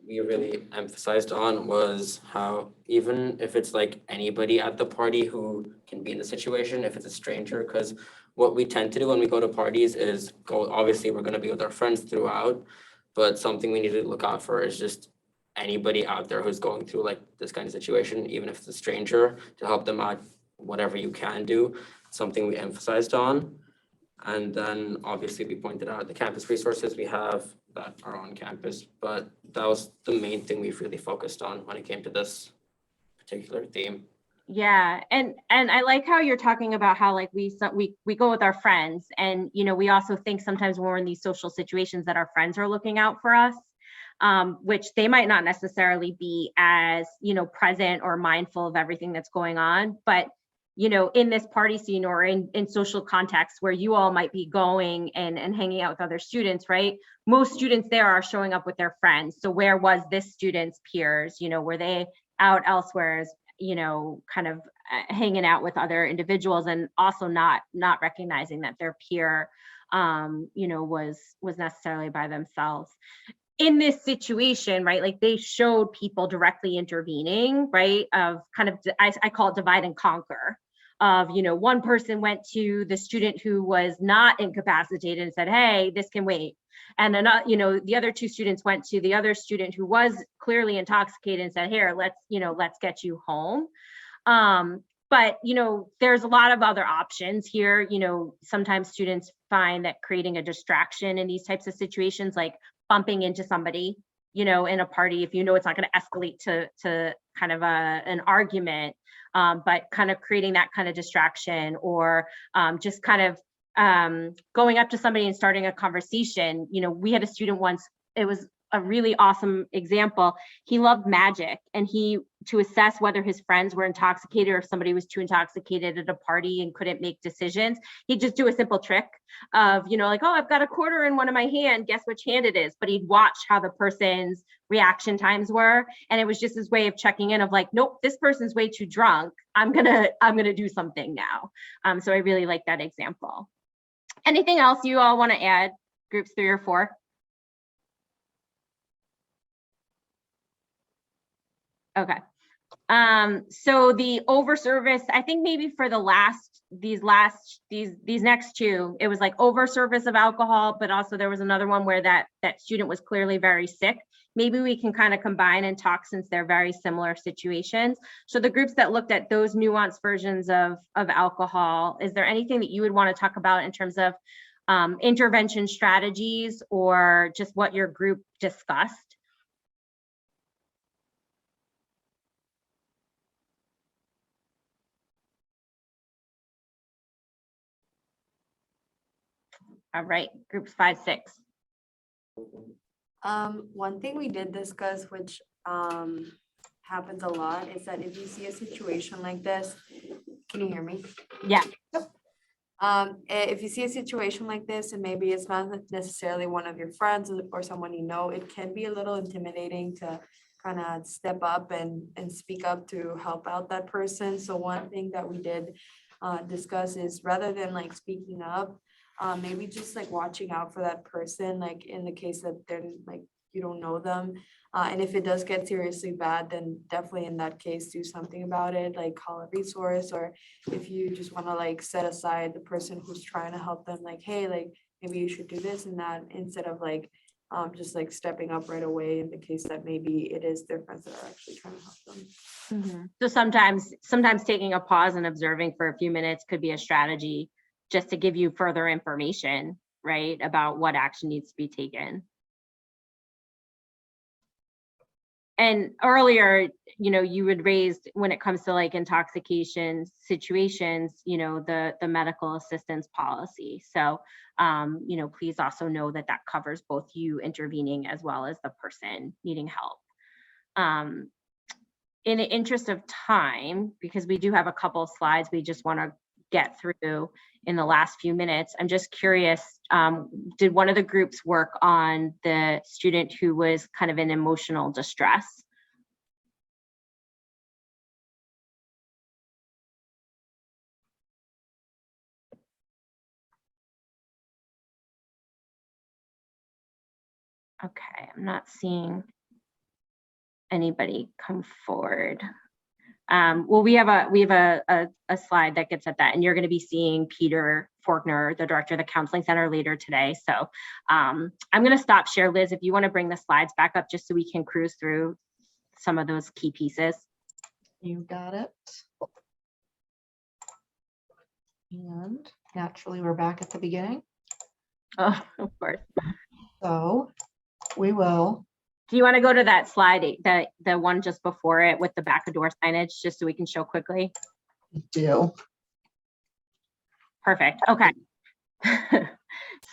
[SPEAKER 20] we really emphasized on was how even if it's like anybody at the party who can be in the situation, if it's a stranger, because what we tend to do when we go to parties is obviously we're going to be with our friends throughout, but something we need to look out for is just anybody out there who's going through like this kind of situation, even if it's a stranger, to help them out, whatever you can do, something we emphasized on. And then obviously we pointed out the campus resources we have that are on campus, but that was the main thing we've really focused on when it came to this particular theme.
[SPEAKER 2] Yeah, and I like how you're talking about how like we go with our friends, and we also think sometimes when we're in these social situations that our friends are looking out for us, which they might not necessarily be as present or mindful of everything that's going on, but in this party scene or in social contexts where you all might be going and hanging out with other students, right? Most students there are showing up with their friends. So where was this student's peers? Were they out elsewhere, kind of hanging out with other individuals, and also not recognizing that their peer, was necessarily by themselves. In this situation, right, like they showed people directly intervening, right, of kind of, I call it divide and conquer, of, one person went to the student who was not incapacitated and said, hey, this can wait. And another, the other 2 students went to the other student who was clearly intoxicated and said, here, let's get you home. But, there's a lot of other options here. Sometimes students find that creating a distraction in these types of situations, like bumping into somebody, in a party, if it's not going to escalate to kind of an argument, but kind of creating that kind of distraction, or just kind of going up to somebody and starting a conversation. We had a student once, it was a really awesome example. He loved magic, and to assess whether his friends were intoxicated or if somebody was too intoxicated at a party and couldn't make decisions, he'd just do a simple trick of, like, oh, I've got a quarter in one of my hand, guess which hand it is. But he'd watch how the person's reaction times were. And it was just his way of checking in of like, nope, this person's way too drunk. I'm gonna do something now. So I really like that example. Anything else you all want to add, groups 3 or 4? Okay. So the overservice, I think maybe for these next 2, it was like overservice of alcohol, but also there was another one where that student was clearly very sick. Maybe we can kind of combine and talk, since they're very similar situations. So the groups that looked at those nuanced versions of alcohol, is there anything that you would want to talk about in terms of intervention strategies, or just what your group discussed? All right, groups 5, 6.
[SPEAKER 17] One thing we did discuss, which happens a lot, is that if you see a situation like this, can you hear me?
[SPEAKER 2] Yeah.
[SPEAKER 17] If you see a situation like this, and maybe it's not necessarily one of your friends or someone it can be a little intimidating to kind of step up and speak up to help out that person. So one thing that we did discuss is, rather than like speaking up, maybe just like watching out for that person, like in the case that they're like you don't know them. And if it does get seriously bad, then definitely in that case, do something about it, like call a resource, or if you just want to like set aside the person who's trying to help them, like, hey, like maybe you should do this and that, instead of like just like stepping up right away in the case that maybe it is their friends that are actually trying to help them.
[SPEAKER 2] So sometimes taking a pause and observing for a few minutes could be a strategy just to give you further information, right, about what action needs to be taken. And earlier, you know, you had raised when it comes to like intoxication situations, you know, the medical assistance policy. So, you know, please also know that that covers both you intervening as well as the person needing help. In the interest of time, because we do have a couple of slides we just want to get through in the last few minutes, I'm just curious, did one of the groups work on the student who was kind of in emotional distress? Okay, I'm not seeing anybody come forward. Well, we have a slide that gets at that, and you're going to be seeing Peter Faulkner, the director of the Counseling Center, later today. So I'm going to stop share. Liz, if you want to bring the slides back up just so we can cruise through some of those key pieces.
[SPEAKER 1] You got it. And naturally, we're back at the beginning.
[SPEAKER 2] Oh, of course.
[SPEAKER 1] So we will.
[SPEAKER 2] Do you want to go to that slide, the one just before it with the back of door signage, just so we can show quickly?
[SPEAKER 1] Do.
[SPEAKER 2] Perfect. Okay.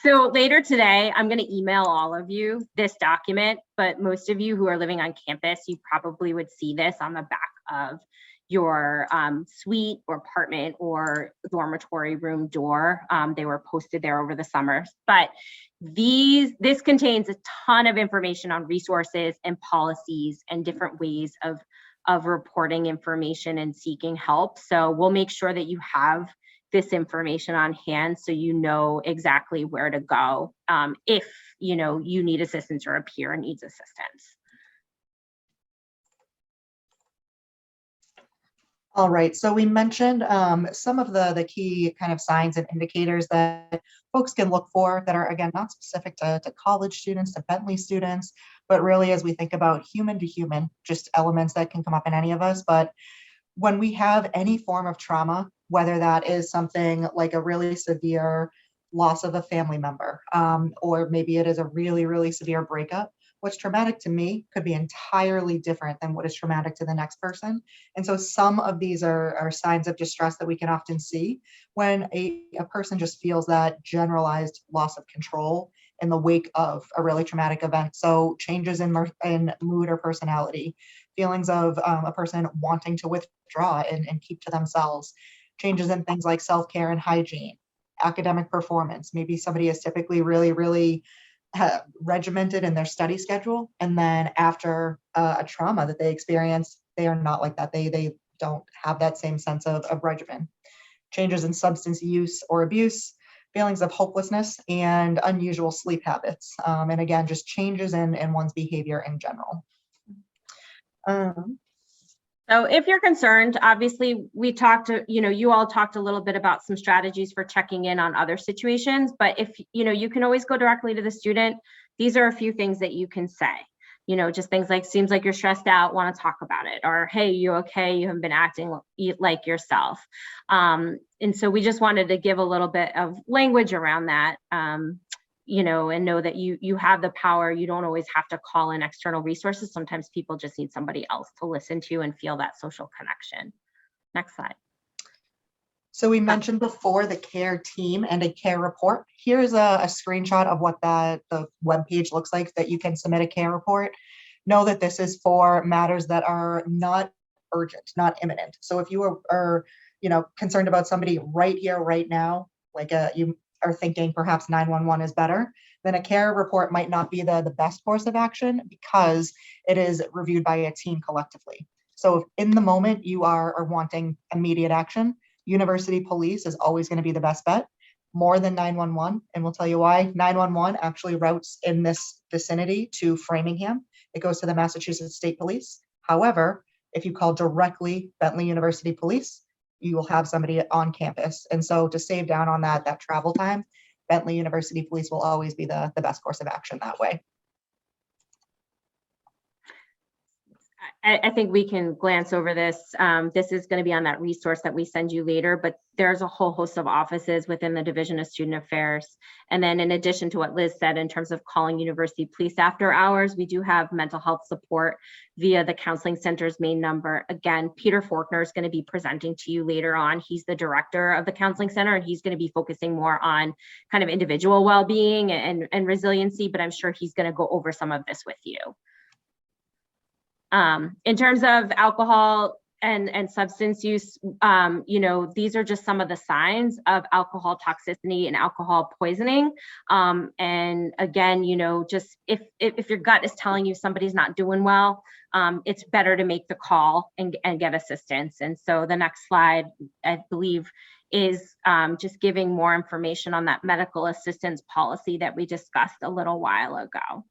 [SPEAKER 2] So later today, I'm going to email all of you this document, but most of you who are living on campus, you probably would see this on the back of your suite or apartment or dormitory room door. They were posted there over the summer, but this contains a ton of information on resources and policies and different ways of reporting information and seeking help. So we'll make sure that you have this information on hand so you know exactly where to go if you know you need assistance or a peer needs assistance.
[SPEAKER 1] All right, so we mentioned some of the key kind of signs and indicators that folks can look for that are, again, not specific to college students, to Bentley students, but really as we think about human to human, just elements that can come up in any of us. But when we have any form of trauma, whether that is something like a really severe loss of a family member, or maybe it is a really, really severe breakup, what's traumatic to me could be entirely different than what is traumatic to the next person. And so some of these are signs of distress that we can often see when a person just feels that generalized loss of control in the wake of a really traumatic event. So changes in mood or personality, feelings of a person wanting to withdraw and keep to themselves, changes in things like self-care and hygiene, academic performance. Maybe somebody is typically really, really regimented in their study schedule, and then after a trauma that they experience, they are not like that. They don't have that same sense of regimen. Changes in substance use or abuse, feelings of hopelessness, and unusual sleep habits. And again, just changes in one's behavior in general.
[SPEAKER 2] So if you're concerned, obviously we talked to, you all talked a little bit about some strategies for checking in on other situations, but if, you can always go directly to the student. These are a few things that you can say, just things like, seems like you're stressed out, want to talk about it, or, hey, you okay? You haven't been acting like yourself. And so we just wanted to give a little bit of language around that. And know that you have the power. You don't always have to call in external resources. Sometimes people just need somebody else to listen to and feel that social connection. Next slide.
[SPEAKER 1] So we mentioned before the care team and a care report. Here's a screenshot of what the webpage looks like that you can submit a care report. Know that this is for matters that are not urgent, not imminent. So if you are concerned about somebody right here, right now, like you are thinking perhaps 911 is better, then a care report might not be the best course of action because it is reviewed by a team collectively. So if in the moment you are wanting immediate action, university police is always going to be the best bet. more than 911, and we'll tell you why. 911 actually routes in this vicinity to Framingham. It goes to the Massachusetts State Police. However, if you call directly Bentley University Police, you will have somebody on campus. And so to save down on that travel time, Bentley University Police will always be the best course of action that way.
[SPEAKER 2] I think we can glance over this. This is going to be on that resource that we send you later, but there's a whole host of offices within the Division of Student Affairs. And then in addition to what Liz said in terms of calling university police after hours, we do have mental health support via the counseling center's main number. Again, Peter Faulkner is going to be presenting to you later on. He's the director of the counseling center, and he's going to be focusing more on kind of individual well-being and resiliency, but I'm sure he's going to go over some of this with you. In terms of alcohol and substance use, these are just some of the signs of alcohol toxicity and alcohol poisoning. And again, just if your gut is telling you somebody's not doing well, it's better to make the call and get assistance. And so the next slide, I believe, is just giving more information on that medical assistance policy that we discussed a little while ago.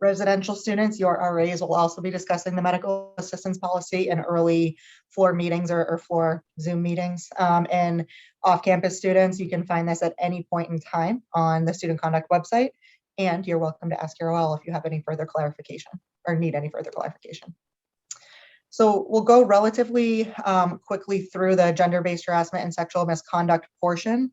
[SPEAKER 1] Residential students, your RAs will also be discussing the medical assistance policy in early floor meetings or floor Zoom meetings. And off-campus students, you can find this at any point in time on the Student Conduct website. And you're welcome to ask your OL if you have any further clarification or need any further clarification. So we'll go relatively quickly through the gender-based harassment and sexual misconduct portion.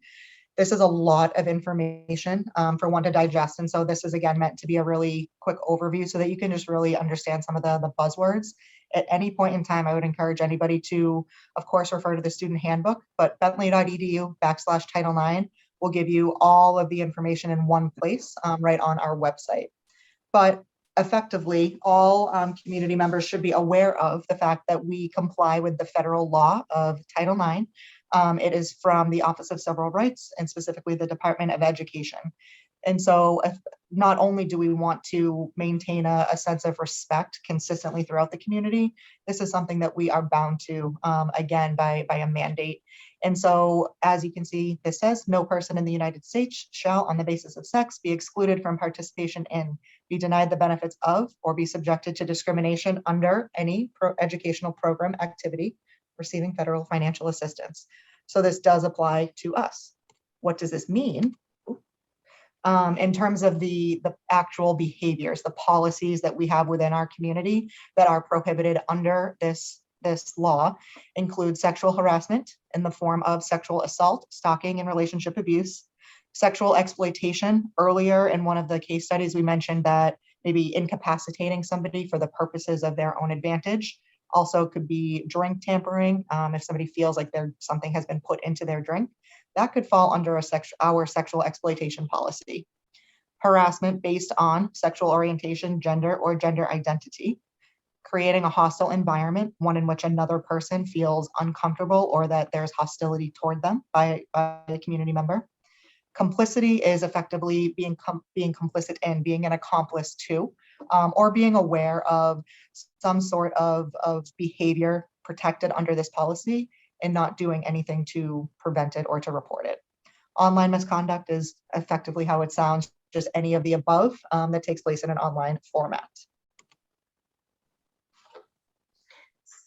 [SPEAKER 1] This is a lot of information for one to digest. And so this is, again, meant to be a really quick overview so that you can just really understand some of the buzzwords. At any point in time, I would encourage anybody to, of course, refer to the student handbook, but bentley.edu/Title IX will give you all of the information in one place right on our website. But effectively, all community members should be aware of the fact that we comply with the federal law of Title IX. It is from the Office of Civil Rights and specifically the Department of Education. And so not only do we want to maintain a sense of respect consistently throughout the community, this is something that we are bound to, again, by a mandate. And so, as you can see, this says, no person in the United States shall, on the basis of sex, be excluded from participation in, be denied the benefits of, or be subjected to discrimination under any educational program activity receiving federal financial assistance. So this does apply to us. What does this mean? In terms of the actual behaviors, the policies that we have within our community that are prohibited under this law include sexual harassment in the form of sexual assault, stalking, and relationship abuse, sexual exploitation. Earlier in one of the case studies, we mentioned that maybe incapacitating somebody for the purposes of their own advantage. Also could be drink tampering. If somebody feels like something has been put into their drink, that could fall under our sexual exploitation policy. Harassment based on sexual orientation, gender, or gender identity. Creating a hostile environment, one in which another person feels uncomfortable or that there's hostility toward them by a community member. Complicity is effectively being complicit in, being an accomplice to, or being aware of some sort of behavior protected under this policy and not doing anything to prevent it or to report it. Online misconduct is effectively how it sounds, just any of the above that takes place in an online format.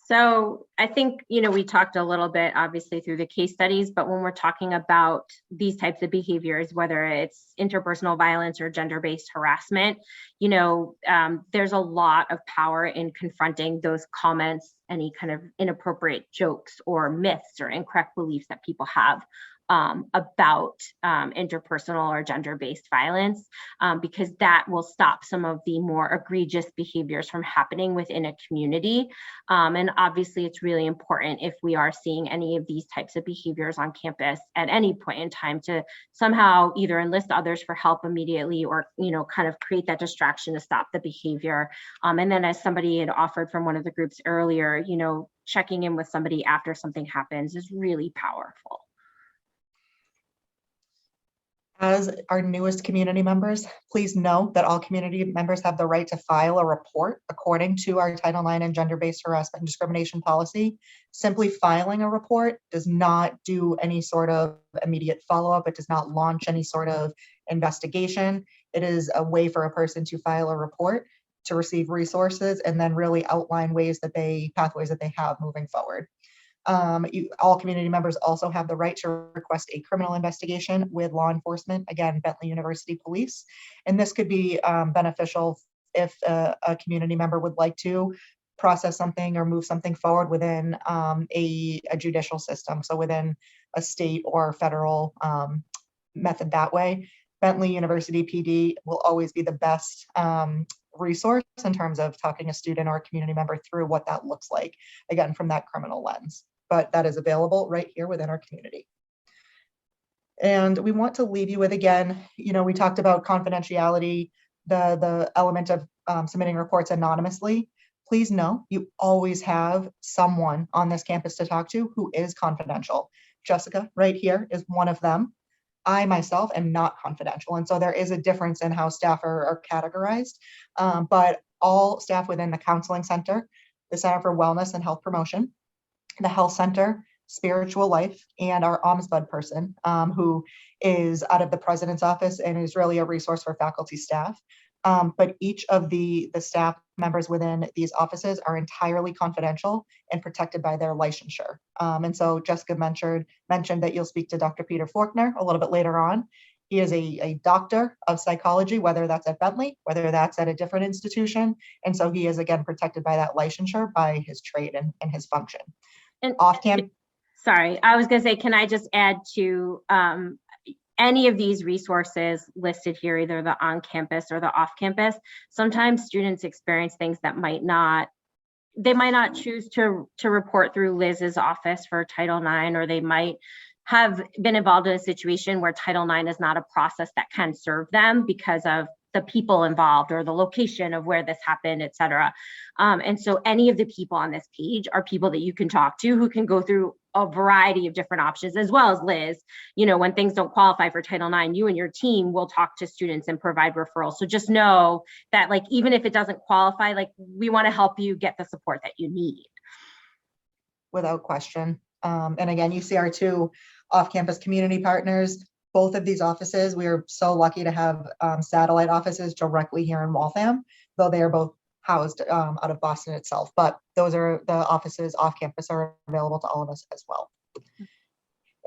[SPEAKER 2] So I think, we talked a little bit, obviously, through the case studies, but when we're talking about these types of behaviors, whether it's interpersonal violence or gender-based harassment, there's a lot of power in confronting those comments, any kind of inappropriate jokes or myths or incorrect beliefs that people have about interpersonal or gender-based violence, because that will stop some of the more egregious behaviors from happening within a community. And obviously, it's really important if we are seeing any of these types of behaviors on campus at any point in time to somehow either enlist others for help immediately or, kind of create that distraction to stop the behavior. And then as somebody had offered from one of the groups earlier, checking in with somebody after something happens is really powerful.
[SPEAKER 1] As our newest community members, please know that all community members have the right to file a report according to our Title IX and gender-based harassment and discrimination policy. Simply filing a report does not do any sort of immediate follow-up. It does not launch any sort of investigation. It is a way for a person to file a report, to receive resources, and then really outline pathways that they have moving forward. All community members also have the right to request a criminal investigation with law enforcement, again, Bentley University Police. And this could be beneficial if a community member would like to process something or move something forward within a judicial system, so within a state or federal method that way. Bentley University PD will always be the best resource in terms of talking a student or a community member through what that looks like, again, from that criminal lens. But that is available right here within our community. And we want to leave you with, again, we talked about confidentiality, the element of submitting reports anonymously. Please know you always have someone on this campus to talk to who is confidential. Jessica right here is one of them. I myself am not confidential. And so there is a difference in how staff are categorized, but all staff within the counseling center, the Center for Wellness and Health Promotion, the health center, spiritual life, and our ombudsman person who is out of the president's office and is really a resource for faculty staff. But each of the staff members within these offices are entirely confidential and protected by their licensure. And so Jessica mentioned that you'll speak to Dr. Peter Faulkner a little bit later on. He is a doctor of psychology, whether that's at Bentley, whether that's at a different institution. And so he is, again, protected by that licensure, by his trade and his function.
[SPEAKER 2] And
[SPEAKER 1] off-campus.
[SPEAKER 2] Sorry, I was going to say, can I just add to any of these resources listed here, either the on-campus or the off-campus? Sometimes students experience things that they might not choose to report through Liz's office for Title IX, or they might have been involved in a situation where Title IX is not a process that can serve them because of the people involved or the location of where this happened, et cetera. And so any of the people on this page are people that you can talk to who can go through a variety of different options, as well as Liz. When things don't qualify for Title IX, you and your team will talk to students and provide referrals. So just know that, even if it doesn't qualify, we want to help you get the support that you need.
[SPEAKER 1] Without question. And again, you see our two off-campus community partners. Both of these offices, we are so lucky to have satellite offices directly here in Waltham, though they are both housed out of Boston itself. But those are the offices off campus are available to all of us as well.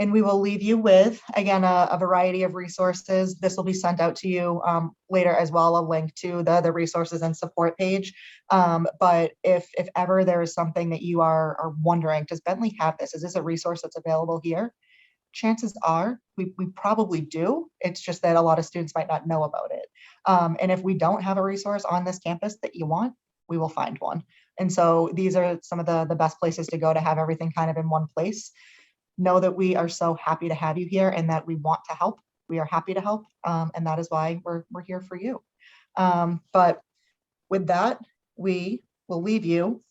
[SPEAKER 1] And we will leave you with, again, a variety of resources. This will be sent out to you later as well, a link to the resources and support page. But if ever there is something that you are wondering, does Bentley have this? Is this a resource that's available here? Chances are we probably do. It's just that a lot of students might not know about it. And if we don't have a resource on this campus that you want, we will find one. And so these are some of the best places to go to have everything kind of in one place. Know that we are so happy to have you here and that we want to help. We are happy to help. And that is why we're here for you. But with that, we will leave you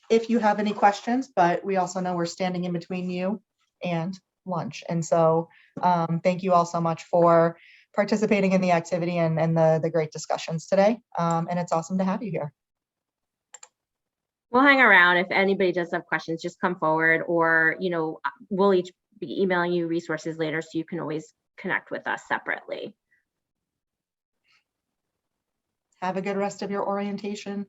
[SPEAKER 1] if you have any questions, but we also know we're standing in between you and lunch. And so thank you all so much for participating in the activity and the great discussions today. And it's awesome to have you here.
[SPEAKER 2] We'll hang around. If anybody does have questions, just come forward, or, we'll each be emailing you resources later, so you can always connect with us separately.
[SPEAKER 1] Have a good rest of your orientation.